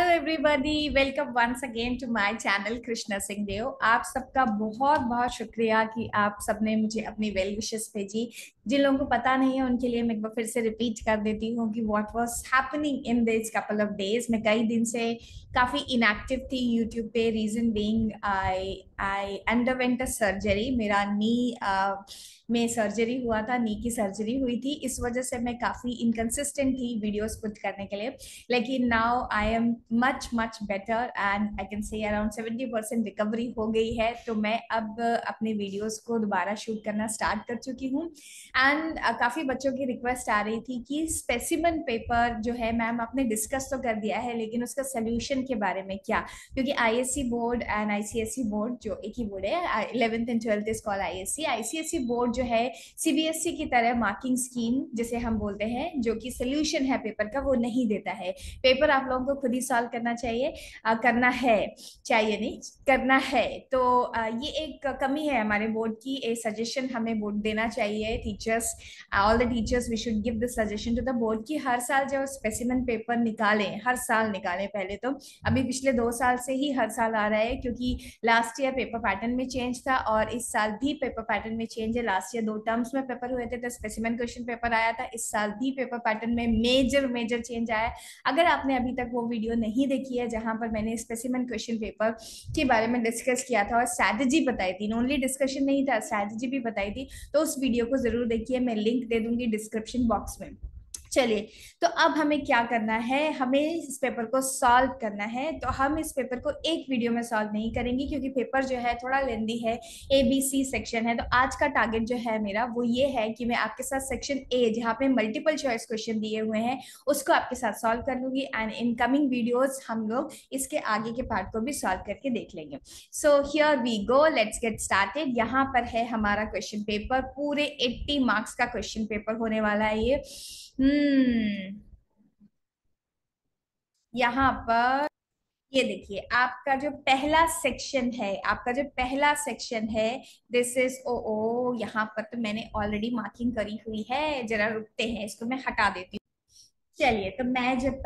Hello everybody, welcome once again to my channel Krishna Singh Dev. आप सबका बहुत बहुत शुक्रिया कि आप सबने मुझे अपनी वेल विशेस भेजी। जिन लोगों को पता नहीं है उनके लिए मैं एक बार फिर से रिपीट कर देती हूँ कि what was happening in this couple of days. मैं कई दिन से काफी इनएक्टिव थी यूट्यूब पे। Reason being I I underwent a surgery. मेरा नी में सर्जरी हुआ था, नी की सर्जरी हुई थी। इस वजह से मैं काफी इनकंसिस्टेंट थी वीडियोस पुट करने के लिए। लेकिन now I am much much better and I can say around 70% recovery हो गई है। तो मैं अब अपने वीडियोस को दोबारा शूट करना स्टार्ट कर चुकी हूँ। एंड काफी बच्चों की रिक्वेस्ट आ रही थी कि स्पेसिमन पेपर जो है मैम आपने डिस्कस तो कर दिया है लेकिन उसका सोल्यूशन के बारे में क्या। क्योंकि ISC board and ICSE board जो एक ही बोर्ड है, 11th and 12th is called ISC. ICSE board जो है सीबीएसई की तरह मार्किंग स्कीम जिसे हम बोलते हैं, जो कि सोल्यूशन है पेपर का, वो नहीं देता है। पेपर आप लोगों को खुद ही सॉल्व करना चाहिए, करना है, चाहिए नहीं, करना है। तो ये एक कमी है हमारे बोर्ड की। ए सजेशन हमें बोर्ड देना चाहिए, teachers, all the teachers we should give the suggestion to the board कि हर साल जो स्पेसिमेन पेपर निकालें, हर साल निकालें। पहले तो अभी पिछले 2 साल से ही हर साल आ रहा है, क्योंकि लास्ट ईयर पेपर पैटर्न में चेंज था और इस साल भी पेपर पैटर्न में चेंज है। लास्ट ईयर 2 टर्म्स में पेपर हुए थे तो स्पेसिमेन क्वेश्चन पेपर आया था। इस साल भी पेपर पैटर्न में मेजर मेजर चेंज आया है। अगर आपने अभी तक वो वीडियो नहीं देखी है जहां पर मैंने स्पेसिमेन क्वेश्चन पेपर के बारे में डिस्कस किया था और स्ट्रैटेजी बताई थी, ओनली डिस्कशन नहीं था, स्ट्रैटेजी भी बताई थी, तो उस वीडियो को जरूर देखिए। मैं लिंक दे दूंगी डिस्क्रिप्शन बॉक्स में। चलिए, तो अब हमें क्या करना है, हमें इस पेपर को सॉल्व करना है। तो हम इस पेपर को एक वीडियो में सॉल्व नहीं करेंगे क्योंकि पेपर जो है थोड़ा लेंदी है, एबीसी सेक्शन है। तो आज का टारगेट जो है मेरा वो ये है कि मैं आपके साथ सेक्शन ए, जहाँ पे मल्टीपल चॉइस क्वेश्चन दिए हुए हैं, उसको आपके साथ सॉल्व कर लूंगी। एंड इन कमिंग वीडियोज हम लोग इसके आगे के पार्ट को भी सॉल्व करके देख लेंगे। So here we go, let's get started. यहाँ पर है हमारा क्वेश्चन पेपर, पूरे 80 मार्क्स का क्वेश्चन पेपर होने वाला है ये। यहाँ पर ये देखिए, आपका जो पहला सेक्शन है, आपका जो पहला सेक्शन है, दिस इज ओ ओ। यहाँ पर तो मैंने ऑलरेडी मार्किंग करी हुई है, जरा रुकते हैं, इसको मैं हटा देती हूँ। चलिए, तो मैं जब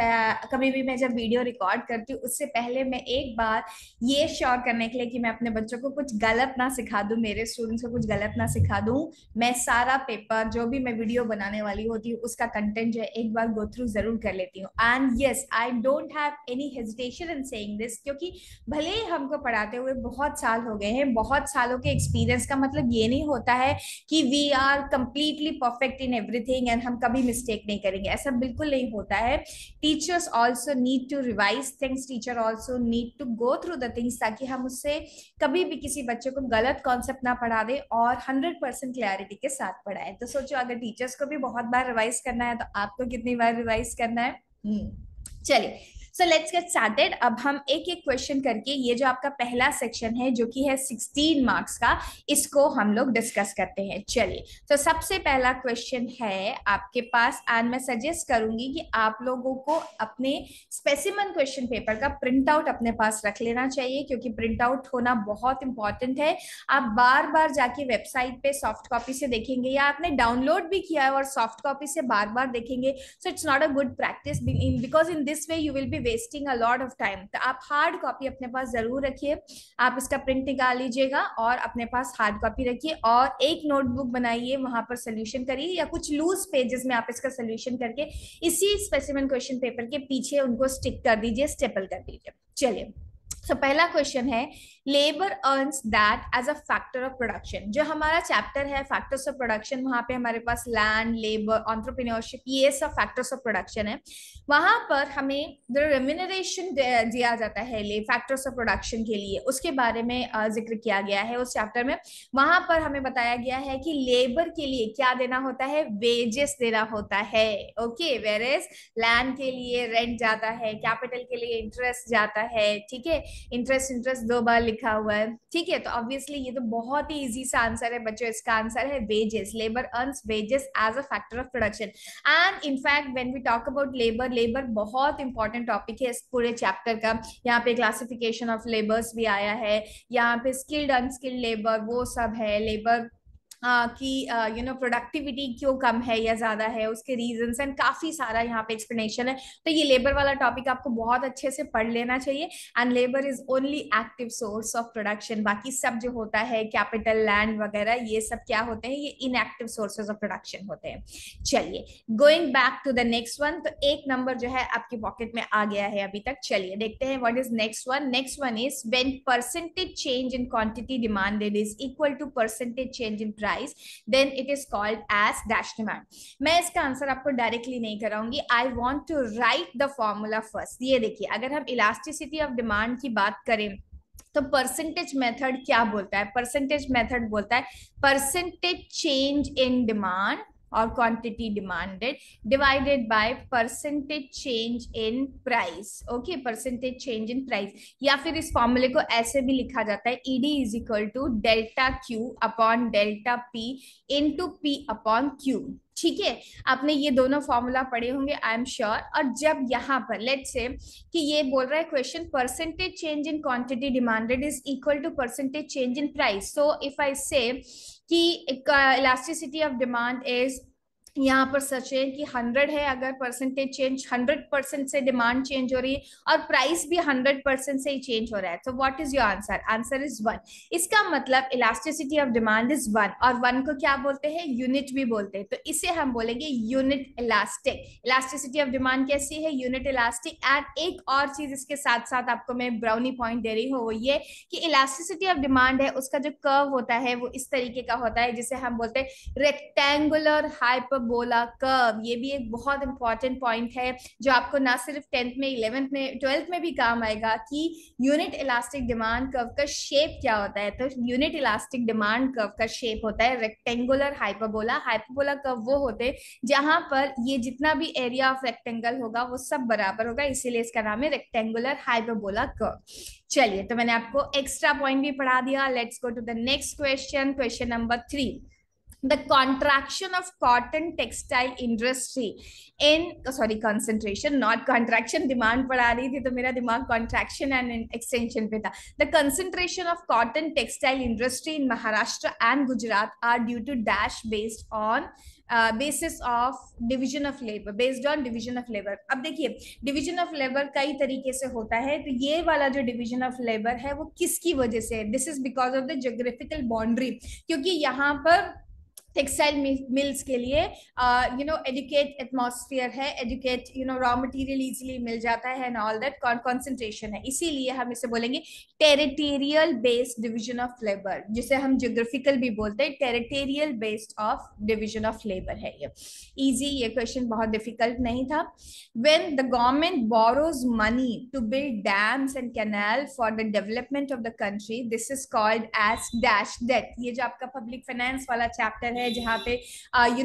कभी भी मैं जब वीडियो रिकॉर्ड करती हूँ उससे पहले मैं एक बार ये श्योर करने के लिए कि मैं अपने बच्चों को कुछ गलत ना सिखा दूं, मेरे स्टूडेंट्स को कुछ गलत ना सिखा दूं, मैं सारा पेपर जो भी मैं वीडियो बनाने वाली होती हूँ उसका कंटेंट जो है एक बार गो थ्रू जरूर कर लेती हूँ। And yes, I don't have any hesitation in saying this, क्योंकि भले ही हमको पढ़ाते हुए बहुत साल हो गए हैं, बहुत सालों के एक्सपीरियंस का मतलब ये नहीं होता है कि we are completely perfect in everything and हम कभी मिस्टेक नहीं करेंगे, ऐसा बिल्कुल नहीं होता है। Teachers also need to revise things, teacher also need to go through the things, ताकि हम उससे कभी भी किसी बच्चे को गलत कॉन्सेप्ट ना पढ़ा दे और 100% क्लैरिटी के साथ पढ़ाए। तो सोचो, अगर टीचर्स को भी बहुत बार रिवाइज करना है तो आपको कितनी बार रिवाइज करना है। चलिए, सो लेट्स गेट स्टार्टेड। अब हम एक एक क्वेश्चन करके, ये जो आपका पहला सेक्शन है जो कि है 16 मार्क्स का, इसको हम लोग डिस्कस करते हैं। चलिए, तो सबसे पहला क्वेश्चन है आपके पास, एंड मैं सजेस्ट करूंगी कि आप लोगों को अपने स्पेसिमन क्वेश्चन पेपर का प्रिंट आउट अपने पास रख लेना चाहिए, क्योंकि प्रिंट आउट होना बहुत इंपॉर्टेंट है। आप बार बार जाके वेबसाइट पे सॉफ्ट कॉपी से देखेंगे या आपने डाउनलोड भी किया है और सॉफ्ट कॉपी से बार बार देखेंगे, so it's not a good practice, because in this way you will be wasting a lot of time. तो आप हार्ड कॉपी अपने पास जरूर रखिए, आप इसका प्रिंट निकाल लीजिएगा और अपने पास हार्ड कॉपी रखिए और एक नोटबुक बनाइए, वहां पर सोल्यूशन करिए या कुछ लूज पेजेस में आप इसका सोल्यूशन करके इसी स्पेसिमेन क्वेश्चन पेपर के पीछे उनको स्टिक कर दीजिए, स्टेपल कर दीजिए। चलिए, तो पहला क्वेश्चन है, labour earns that as a factor of production. जो हमारा चैप्टर है फैक्टर्स ऑफ प्रोडक्शन, वहां पे हमारे पास लैंड, लेबर, एंटरप्रेन्योरशिप, ये सब फैक्टर्स ऑफ प्रोडक्शन है। वहां पर हमें जो रेम्यूनरेशन दिया जाता है ले फैक्टर्स ऑफ प्रोडक्शन के लिए, उसके बारे में जिक्र किया गया है उस चैप्टर में। वहां पर हमें बताया गया है कि लेबर के लिए क्या देना होता है, वेजेस देना होता है। ओके, वेयर एज लैंड के लिए रेंट जाता है, कैपिटल के लिए इंटरेस्ट जाता है। ठीक है, इंटरेस्ट इंटरेस्ट 2 बार लिखा हुआ है। ठीक है, तो ऑब्वियसली ये तो बहुत ही इजी सा आंसर है बच्चों, इसका आंसर है wages. Labour earns wages as a factor of production. And in fact when we talk about labour, labour बहुत इंपॉर्टेंट टॉपिक है इस पूरे चैप्टर का। यहाँ पे क्लासिफिकेशन ऑफ लेबर्स भी आया है, यहाँ पे स्किल्ड अनस्किल्ड लेबर वो सब है, लेबर कि प्रोडक्टिविटी क्यों कम है या ज्यादा है, उसके रीजंस एंड काफी सारा यहाँ पे एक्सप्लेनेशन है। तो ये लेबर वाला टॉपिक आपको बहुत अच्छे से पढ़ लेना चाहिए। And labour is only active source of production, बाकी सब जो होता है कैपिटल, लैंड वगैरह, ये सब क्या होते हैं, ये इनएक्टिव सोर्सेज ऑफ प्रोडक्शन होते हैं। चलिए going back to the next one, तो एक नंबर जो है आपकी पॉकेट में आ गया है अभी तक। चलिए देखते हैं what is next one. Next one is when percentage change in quantity demanded is equal to percentage change in price, then it is called as dash demand. मैं इसका आंसर आपको डायरेक्टली नहीं कराऊंगी, I want to write the formula first. ये देखिए, अगर हम elasticity of demand की बात करें तो परसेंटेज मेथड क्या बोलता है, परसेंटेज मेथड बोलता है परसेंटेज चेंज इन डिमांड और quantity demanded divided by percentage change in price. Okay, percentage change in price, या फिर इस फॉर्मूले को ऐसे भी लिखा जाता है, ED is equal to delta Q upon delta P into P upon Q. ठीक है, आपने ये दोनों फॉर्मूला पढ़े होंगे आई एम श्योर। और जब यहाँ पर लेट्स से कि ये बोल रहा है question percentage change in quantity demanded is equal to percentage change in price, so if I say कि इलास्टिसिटी ऑफ डिमांड इज, यहाँ पर सच है कि 100 है, अगर परसेंटेज चेंज 100% से डिमांड चेंज हो रही है और प्राइस भी 100% से ही चेंज हो रहा है, तो what is your answer, answer is 1। इसका मतलब इलास्टिसिटी ऑफ डिमांड इज 1, और 1 को क्या बोलते हैं, यूनिट भी बोलते हैं, तो इसे हम बोलेंगे unit elastic. Elasticity of demand कैसी है, यूनिट इलास्टिक। एंड एक और चीज इसके साथ साथ आपको मैं ब्राउनी पॉइंट दे रही हूँ, वो ये कि इलास्टिसिटी ऑफ डिमांड है उसका जो कर्व होता है वो इस तरीके का होता है जिसे हम बोलते हैं रेक्टेंगुलर हाइपरबोला कर्व। ये भी एक बहुत इंपॉर्टेंट पॉइंट है जो आपको ना सिर्फ 10th में, 11th में, 12th में भी काम आएगा कि यूनिट इलास्टिक डिमांड कर्व का शेप क्या होता है। तो यूनिट इलास्टिक डिमांड कर्व का शेप होता है रेक्टेंगुलर हाइपरबोला। हाइपरबोला कर्व वो होते हैं जहां पर ये जितना भी एरिया ऑफ रेक्टेंगल होगा वो सब बराबर होगा, इसीलिए इसका नाम है रेक्टेंगुलर हाइपरबोला कर्व। चलिए, तो मैंने आपको एक्स्ट्रा पॉइंट भी पढ़ा दिया। Let's go to the next question, question number 3। The contraction of cotton textile industry in, sorry, concentration not contraction, demand पढ़ा रही थी तो मेरा दिमाग contraction and extension पे था। The concentration of cotton textile industry in Maharashtra and Gujarat are due to dash based on basis of division of labor, based on division of labor। अब देखिए division of labor कई तरीके से होता है, तो ये वाला जो division of labor है वो किसकी वजह से है, this is because of the geographical boundary, क्योंकि यहाँ पर टेक्सटाइल मिल्स के लिए एजुकेट एटमॉस्फेयर है, एजुकेट रॉ मटेरियल इजीली मिल जाता है एंड ऑल दैट, कंसंट्रेशन है, इसीलिए हम इसे बोलेंगे territorial based division of labour, जिसे हम ज्योग्राफिकल भी बोलते हैं, territorial based of division of labour है। ये इजी, ये क्वेश्चन बहुत डिफिकल्ट नहीं था। When the government borrows money to build dams and canal for the development of the country, this is called as dash debt. ये जो आपका public finance वाला चैप्टर है जहाँ पे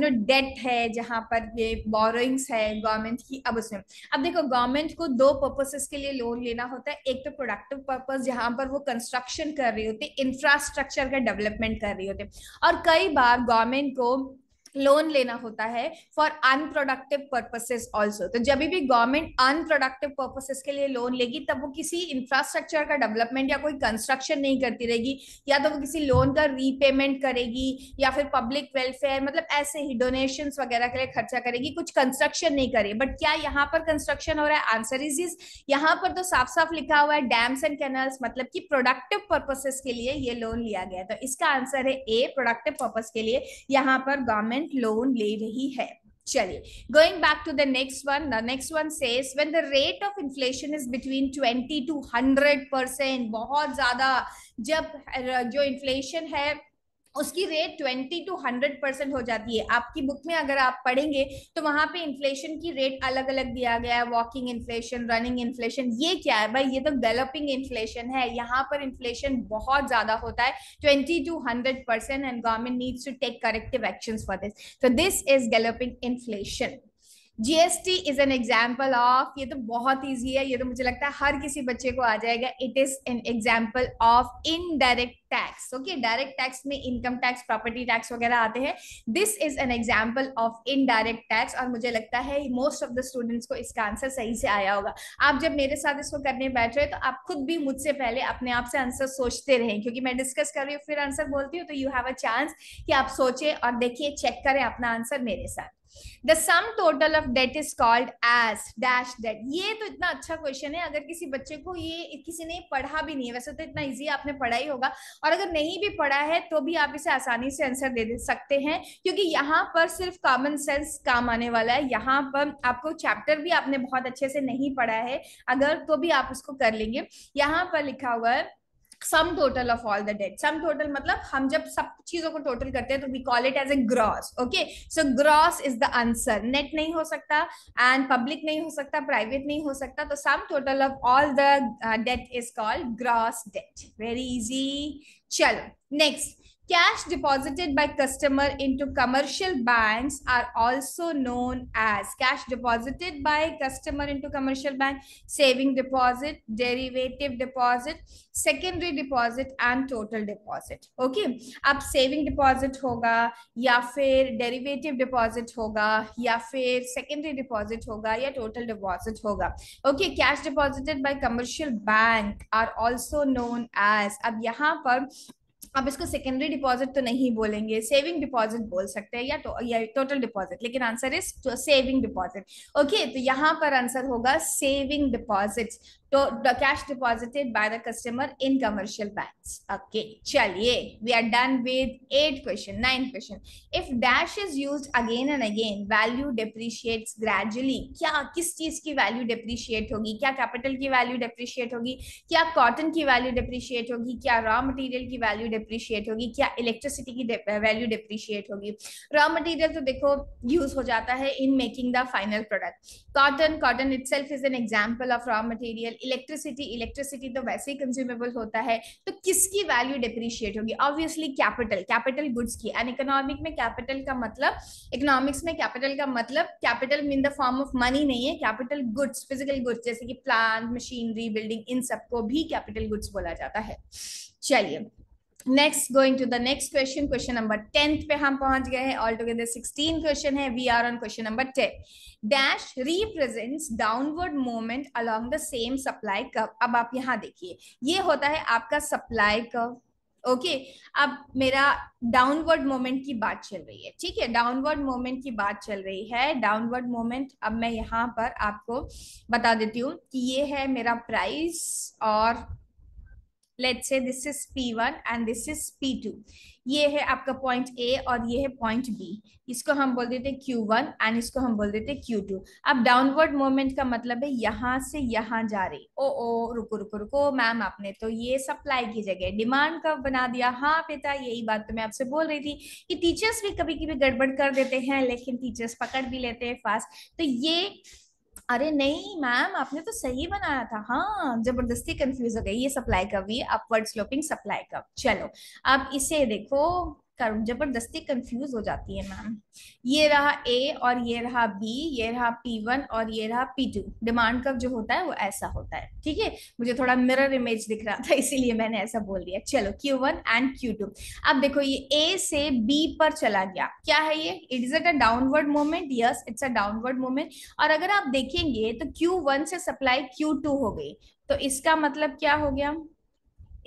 डेट है, जहाँ पर ये बोरोइंग्स है गवर्नमेंट की। अब उसमें अब देखो गवर्नमेंट को दो पर्पसेस के लिए लोन लेना होता है, एक तो प्रोडक्टिव पर्पस जहाँ पर वो कंस्ट्रक्शन कर रही होती है, इंफ्रास्ट्रक्चर का डेवलपमेंट कर रही होती है, और कई बार गवर्नमेंट को लोन लेना होता है फॉर अनप्रोडक्टिव पर्पसेस ऑल्सो। तो जब भी गवर्नमेंट अनप्रोडक्टिव पर्पसेस के लिए लोन लेगी तब वो किसी इंफ्रास्ट्रक्चर का डेवलपमेंट या कोई कंस्ट्रक्शन नहीं करती रहेगी, या तो वो किसी लोन का रीपेमेंट करेगी या फिर पब्लिक वेलफेयर, मतलब ऐसे ही डोनेशंस वगैरह के लिए खर्चा करेगी, कुछ कंस्ट्रक्शन नहीं करेगी। बट क्या यहाँ पर कंस्ट्रक्शन हो रहा है, आंसर इज यहाँ पर तो साफ साफ लिखा हुआ है डैम्स एंड कैनल्स, मतलब कि प्रोडक्टिव पर्पसेस के लिए ये लोन लिया गया। तो इसका आंसर है ए, प्रोडक्टिव पर्पस के लिए यहाँ पर गवर्नमेंट लोन ले रही है। चलिए, going back to the next one, the next one says when the rate of inflation is between 20 to 100%, बहुत ज्यादा, जब जो इन्फ्लेशन है उसकी रेट 20 to 100% हो जाती है। आपकी बुक में अगर आप पढ़ेंगे तो वहां पे इन्फ्लेशन की रेट अलग अलग दिया गया है, वॉकिंग इन्फ्लेशन, रनिंग इन्फ्लेशन। ये क्या है भाई, ये तो गैलोपिंग इन्फ्लेशन है। यहाँ पर इन्फ्लेशन बहुत ज्यादा होता है 20 to 100% and government needs to take corrective actions for this, तो this is galloping inflation. GST is an example of, ये तो बहुत ईजी है, ये तो मुझे लगता है हर किसी बच्चे को आ जाएगा। It is an example of indirect tax. Okay, direct tax में इनकम टैक्स, प्रॉपर्टी टैक्स वगैरह आते हैं। This is an example of indirect tax, और मुझे लगता है मोस्ट ऑफ द स्टूडेंट्स को इसका आंसर सही से आया होगा। आप जब मेरे साथ इसको करने बैठ रहे हो तो आप खुद भी मुझसे पहले अपने आप से आंसर सोचते रहें, क्योंकि मैं डिस्कस कर रही हूँ फिर आंसर बोलती हूँ, तो यू हैव अ चांस कि आप सोचें और देखिए, चेक करें अपना आंसर मेरे साथ। The sum total of debt is called as dash debt. ये तो इतना अच्छा क्वेश्चन है, अगर किसी बच्चे को ये किसी ने पढ़ा भी नहीं है, वैसे तो इतना इजी आपने पढ़ा ही होगा, और अगर नहीं भी पढ़ा है तो भी आप इसे आसानी से आंसर दे सकते हैं, क्योंकि यहाँ पर सिर्फ कॉमन सेंस काम आने वाला है। यहाँ पर आपको चैप्टर भी आपने बहुत अच्छे से नहीं पढ़ा है अगर, तो भी आप उसको कर लेंगे। यहाँ पर लिखा हुआ है sum total of all the debt. Sum total मतलब हम जब सब चीजों को टोटल करते हैं तो we call it as a gross. Okay, so gross is the answer. Net नहीं हो सकता, एंड पब्लिक नहीं हो सकता, प्राइवेट नहीं हो सकता, तो sum total of all the debt is called gross debt. Very easy. चलो next, cash deposited by customer into commercial banks are also known as, cash deposited by customer into commercial bank, saving deposit, derivative deposit, secondary deposit and total deposit. Okay, अब saving deposit होगा या फिर derivative deposit होगा या फिर secondary deposit होगा या total deposit होगा. Okay, cash deposited by commercial bank are also known as, अब यहाँ पर अब इसको सेकेंडरी डिपॉजिट तो नहीं बोलेंगे, सेविंग डिपॉजिट बोल सकते हैं या टोटल डिपॉजिट, लेकिन answer is saving deposit. Okay, तो यहाँ पर आंसर होगा सेविंग डिपॉजिट, तो cash deposited by the customer in commercial banks. Okay, चलिए we are done with 8 question. 9 question, if dash is used again and again value depreciates gradually. क्या, किस चीज की वैल्यू डेप्रिशिएट होगी? क्या कैपिटल की वैल्यू डेप्रिशिएट होगी? क्या कॉटन की वैल्यू डेप्रिशिएट होगी? क्या रॉ मटेरियल की वैल्यू डेप्रिशिएट होगी? क्या इलेक्ट्रिसिटी की वैल्यू डेप्रिशिएट होगी? रॉ मटेरियल तो देखो यूज हो जाता है in making the final product. Cotton itself is an example of raw material. Electricity तो वैसे ही कंज्यूमेबल होता है, तो किसकी वैल्यू डेप्रिशिएट होगी? ऑब्वियसली कैपिटल गुड्स की। एंड इकोनॉमिक में कैपिटल का मतलब, इकोनॉमिक्स में कैपिटल का मतलब, capital in the form of money नहीं है, कैपिटल गुड्स, फिजिकल गुड्स, जैसे कि प्लांट, मशीनरी, बिल्डिंग, इन सबको भी कैपिटल गुड्स बोला जाता है। चलिए next, going to the next question, question number 10 पे हम पहुंच गए हैं। ऑल टुगेदर 16 क्वेश्चन है, we are on question number 10। Dash represents downward movement along the same supply curve. अब आप यहाँ देखिए, ये होता है आपका सप्लाई कर्व। ओके, अब मेरा डाउनवर्ड मोमेंट की बात चल रही है, ठीक है, डाउनवर्ड मोमेंट की बात चल रही है। डाउनवर्ड मोमेंट, अब मैं यहाँ पर आपको बता देती हूँ कि ये है मेरा प्राइस, और let's say this is P1 and this is P2। ये है आपका पॉइंट A और ये है पॉइंट B। इसको हम बोल देते Q1 एंड इसको हम बोल देते Q2। अब डाउनवर्ड मोमेंट का मतलब है यहाँ से यहाँ जा रही। ओ रुको रुको रुको मैम, आपने तो ये सप्लाई की जगह डिमांड कर्व बना दिया। हाँ बेटा, यही बात तो मैं आपसे बोल रही थी कि टीचर्स भी कभी कभी गड़बड़ कर देते हैं, लेकिन टीचर्स पकड़ भी लेते हैं फास्ट। तो ये, अरे नहीं मैम, आपने तो सही बनाया था। हाँ, जबरदस्ती कंफ्यूज हो गई। ये सप्लाई कर्व, ये अपवर्ड स्लोपिंग सप्लाई कर्व। चलो अब इसे देखो, जबरदस्ती कंफ्यूज हो जाती है मैम। ये रहा A और ये रहा B, ये रहा P1 और ये रहा P2। डिमांड कर्व जो होता है वो ऐसा होता है, ठीक है। मुझे थोड़ा मिरर इमेज दिख रहा था इसीलिए मैंने ऐसा बोल दिया। चलो Q1 एंड Q2। अब देखो ये A से B पर चला गया, क्या है ये? It is a downward moment, yes it's a downward moment. और अगर आप देखेंगे तो Q1 से सप्लाई Q2 हो गई, तो इसका मतलब क्या हो गया?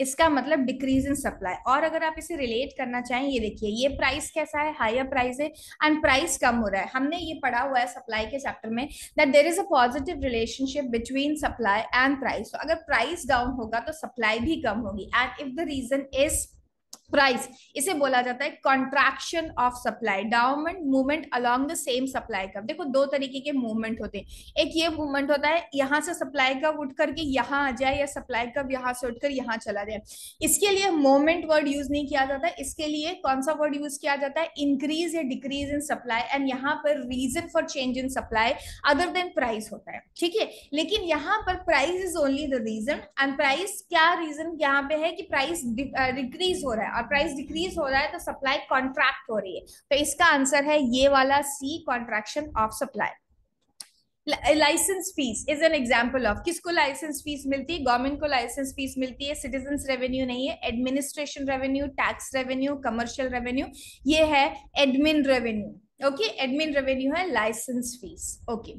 इसका मतलब डिक्रीज इन सप्लाई। और अगर आप इसे रिलेट करना चाहें, ये देखिए, ये प्राइस कैसा है? हायर प्राइस है, एंड प्राइस कम हो रहा है। हमने ये पढ़ा हुआ है सप्लाई के चैप्टर में, that there is a positive relationship between supply and price. तो अगर प्राइस डाउन होगा तो सप्लाई भी कम होगी, and if the reason is price, इसे बोला जाता है contraction of supply. Downward movement along the same supply curve. देखो दो तरीके के मूवमेंट होते हैं, एक ये मूवमेंट होता है यहाँ से सप्लाई कर्व उठ करके यहाँ आ जाए, या सप्लाई कर्व यहाँ से उठकर यहाँ चला जाए। इसके लिए मोमेंट वर्ड यूज नहीं किया जाता, इसके लिए कौन सा वर्ड यूज किया जाता है? इंक्रीज या डिक्रीज इन सप्लाई। एंड यहाँ पर reason for change in supply other than price होता है, ठीक है। लेकिन यहाँ पर price is only the reason, and price क्या रीजन यहाँ पे है कि प्राइस डिक्रीज हो रहा है, और प्राइस डिक्रीज हो रहा है तो सप्लाई कॉन्ट्रैक्ट हो रही है। तो इसका आंसर है ये वाला C, contraction of supply. Licence fee is an example of, किसको लाइसेंस फीस मिलती है? गवर्नमेंट को लाइसेंस फीस मिलती है। सिटीजन रेवेन्यू नहीं है, administration revenue, tax revenue, commercial revenue, ये है admin revenue. Okay, admin revenue है licence fees. Okay,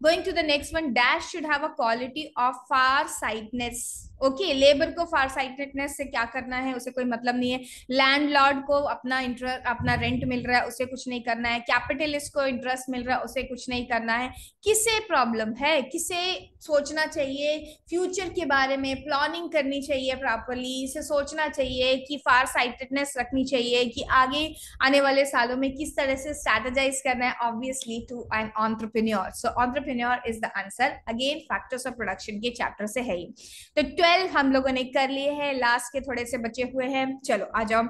going to the next one, dash should have a quality of far sightedness. Okay, labour को far sightedness से क्या करना है, उसे कोई मतलब नहीं है। लैंडलॉर्ड को अपना रेंट मिल रहा है, उसे कुछ नहीं करना है। कैपिटलिस्ट को इंटरेस्ट मिल रहा है, उसे कुछ नहीं करना है। किसे प्रॉब्लम है, किसे सोचना चाहिए फ्यूचर के बारे में, प्लानिंग करनी चाहिए प्रॉपरली, इसे सोचना चाहिए कि फार साइटेडनेस रखनी चाहिए कि आगे आने वाले सालों में किस तरह से स्ट्रेटेजाइज करना है, obviously to an entrepreneur. So entrepreneur is the answer. Again factors of production के चैप्टर से है ही। तो 12 हम लोगों ने कर लिए हैं, लास्ट के थोड़े से बचे हुए हैं। चलो आ जाओ,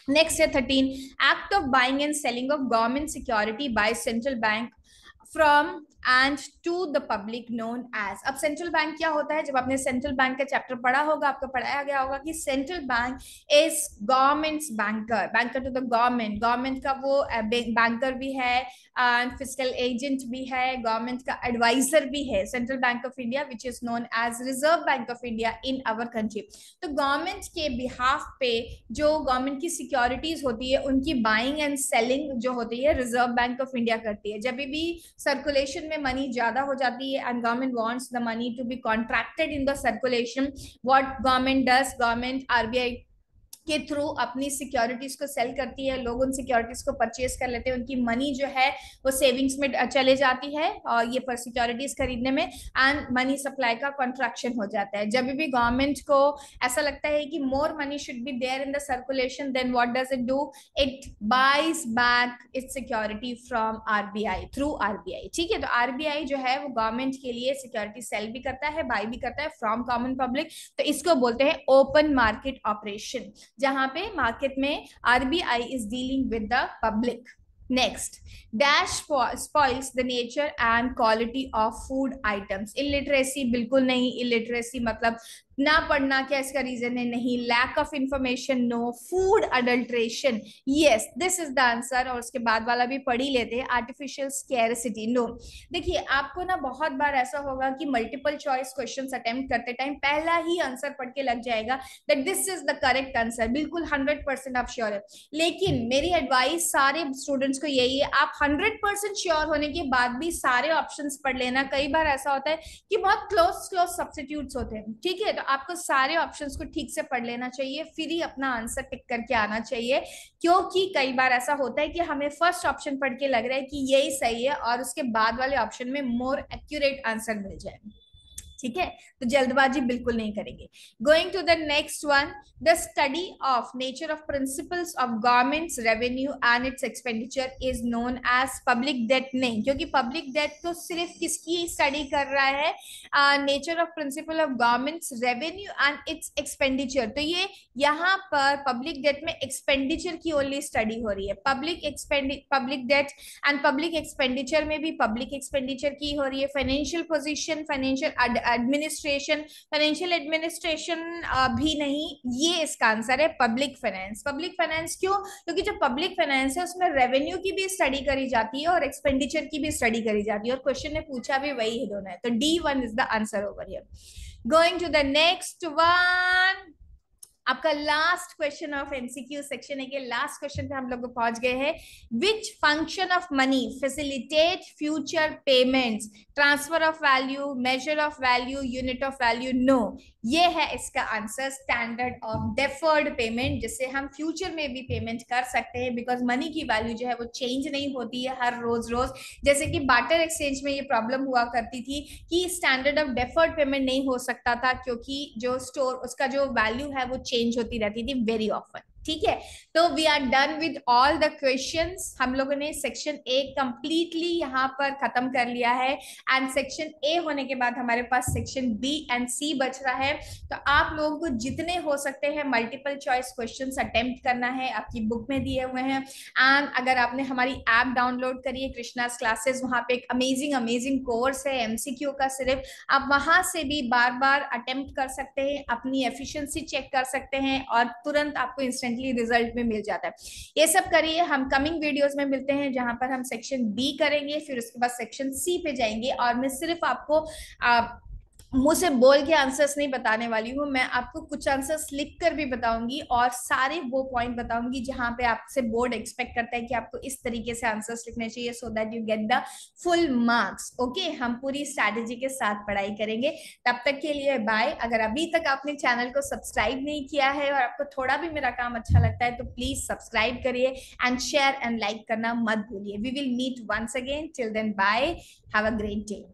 नेक्स्ट है 13, act of buying and selling of government security by central bank from and to the public known as. अब सेंट्रल बैंक क्या होता है? जब आपने सेंट्रल बैंक का चैप्टर पढ़ा होगा, आपको पढ़ाया गया होगा कि central bank is government's banker, banker to the government, government का वो बैंकर भी है एंड फिस्कल एजेंट भी है, गवर्नमेंट का एडवाइजर भी है। Central bank of India which is known as Reserve Bank of India in our country. तो गवर्नमेंट के बिहाफ पे जो गवर्नमेंट की सिक्योरिटीज होती है, उनकी बाइंग एंड सेलिंग जो होती है रिजर्व बैंक ऑफ इंडिया करती है। जब भी सर्कुलेशन में मनी ज्यादा हो जाती है and government wants the money to be contracted in the circulation, what government does, government RBI के थ्रू अपनी सिक्योरिटीज को सेल करती है, लोग उन सिक्योरिटीज को परचेज कर लेते हैं, उनकी मनी जो है वो सेविंग्स में चले जाती है और ये पर सिक्योरिटीज खरीदने में, एंड मनी सप्लाई का कॉन्ट्रैक्शन हो जाता है। जब भी गवर्नमेंट को ऐसा लगता है कि more money should be there in the circulation, then what does it do? It buys back its security from RBI through RBI. ठीक है, तो आरबीआई जो है वो गवर्नमेंट के लिए सिक्योरिटी सेल भी करता है, बाई भी करता है फ्रॉम कॉमन पब्लिक। तो इसको बोलते हैं ओपन मार्केट ऑपरेशन, जहां पे मार्केट में RBI is dealing with the public. Next, dash spoils the nature and quality of food items. Illiteracy बिल्कुल नहीं, इलिटरेसी मतलब ना पढ़ना, क्या इसका रीजन है? नहीं। Lack of information, no. Food adulteration, yes this is the answer. और उसके बाद वाला भी पढ़ ही लेते हैं, आर्टिफिशियल स्कैरसिटी, नो। देखिए आपको ना बहुत बार ऐसा होगा कि मल्टीपल चॉइस क्वेश्चंस अटेम्प्ट करते टाइम पहला ही आंसर पढ़ के लग जाएगा that this is the correct answer, बिल्कुल 100% आप श्योर है। लेकिन मेरी एडवाइस सारे स्टूडेंट्स को यही है, आप 100% श्योर होने के बाद भी सारे ऑप्शंस पढ़ लेना। कई बार ऐसा होता है कि बहुत क्लोज सब्स्टिट्यूट्स होते हैं, ठीक है, तो आपको सारे ऑप्शंस को ठीक से पढ़ लेना चाहिए, फिर ही अपना आंसर टिक करके आना चाहिए। क्योंकि कई बार ऐसा होता है कि हमें फर्स्ट ऑप्शन पढ़ के लग रहा है कि यही सही है और उसके बाद वाले ऑप्शन में मोर एक्यूरेट आंसर मिल जाए। ठीक है, तो जल्दबाजी बिल्कुल नहीं करेंगे। Going to the next one, the study of nature of principles of government's revenue and its expenditure is known as public debt. नहीं, क्योंकि पब्लिक डेट तो सिर्फ किसकी स्टडी कर रहा है? Nature of principle of government's revenue and its expenditure. तो ये यहाँ पर पब्लिक डेट में एक्सपेंडिचर की ओनली स्टडी हो रही है। Public debt and public expenditure में भी पब्लिक एक्सपेंडिचर की हो रही है। Financial position, financial administration, financial administration भी नहीं, ये इसका आंसर है पब्लिक फाइनेंस। पब्लिक फाइनेंस क्यों? क्योंकि जो पब्लिक फाइनेंस है उसमें रेवेन्यू की भी स्टडी करी जाती है और एक्सपेंडिचर की भी स्टडी करी जाती है, और क्वेश्चन ने पूछा भी वही है दोनों है। तो D1 is the answer over here. Going to the next one, आपका last question of MCQ section है कि लास्ट क्वेश्चन पे हम लोग पहुंच गए हैं। Which function of money facilitate future payments? Transfer of value, measure of value, unit of value, no. ये है इसका answer, standard of deferred payment, जिससे हम फ्यूचर में भी पेमेंट कर सकते हैं, बिकॉज मनी की वैल्यू जो है वो चेंज नहीं होती है हर रोज रोज। जैसे कि बार्टर एक्सचेंज में ये प्रॉब्लम हुआ करती थी कि स्टैंडर्ड ऑफ डेफर्ड पेमेंट नहीं हो सकता था, क्योंकि जो स्टोर उसका जो वैल्यू है वो चेंज होती रहती थी वेरी ऑफन। ठीक है, तो we are done with all the questions. हम लोगों ने सेक्शन ए कंप्लीटली यहाँ पर खत्म कर लिया है, एंड सेक्शन ए होने के बाद हमारे पास सेक्शन बी एंड सी बच रहा है। तो आप लोगों को जितने हो सकते हैं मल्टीपल चॉइस क्वेश्चंस अटेम्प्ट करना है, आपकी बुक में दिए हुए हैं। एंड अगर आपने हमारी ऐप डाउनलोड करी है कृष्णास क्लासेस, वहां पे एक अमेजिंग कोर्स है एमसीक्यू का सिर्फ, आप वहां से भी बार बार अटेम्प्ट कर सकते हैं, अपनी एफिशिएंसी चेक कर सकते हैं और तुरंत आपको इंस्टेंट इंस्टेंटली रिजल्ट में मिल जाता है। ये सब करिए, हम कमिंग वीडियोस में मिलते हैं जहां पर हम सेक्शन बी करेंगे, फिर उसके बाद सेक्शन सी पे जाएंगे। और मैं सिर्फ आपको मुंह से बोल के आंसर्स नहीं बताने वाली हूँ, मैं आपको कुछ आंसर्स लिख कर भी बताऊंगी और सारे वो पॉइंट बताऊंगी जहां पे आपसे बोर्ड एक्सपेक्ट करता है कि आपको इस तरीके से आंसर्स लिखने चाहिए, so that you get the full marks. Okay, हम पूरी स्ट्रैटेजी के साथ पढ़ाई करेंगे। तब तक के लिए बाय। अगर अभी तक आपने चैनल को सब्सक्राइब नहीं किया है और आपको थोड़ा भी मेरा काम अच्छा लगता है तो प्लीज सब्सक्राइब करिए एंड शेयर एंड लाइक करना मत भूलिए। We will meet once again, till then bye, have a great day.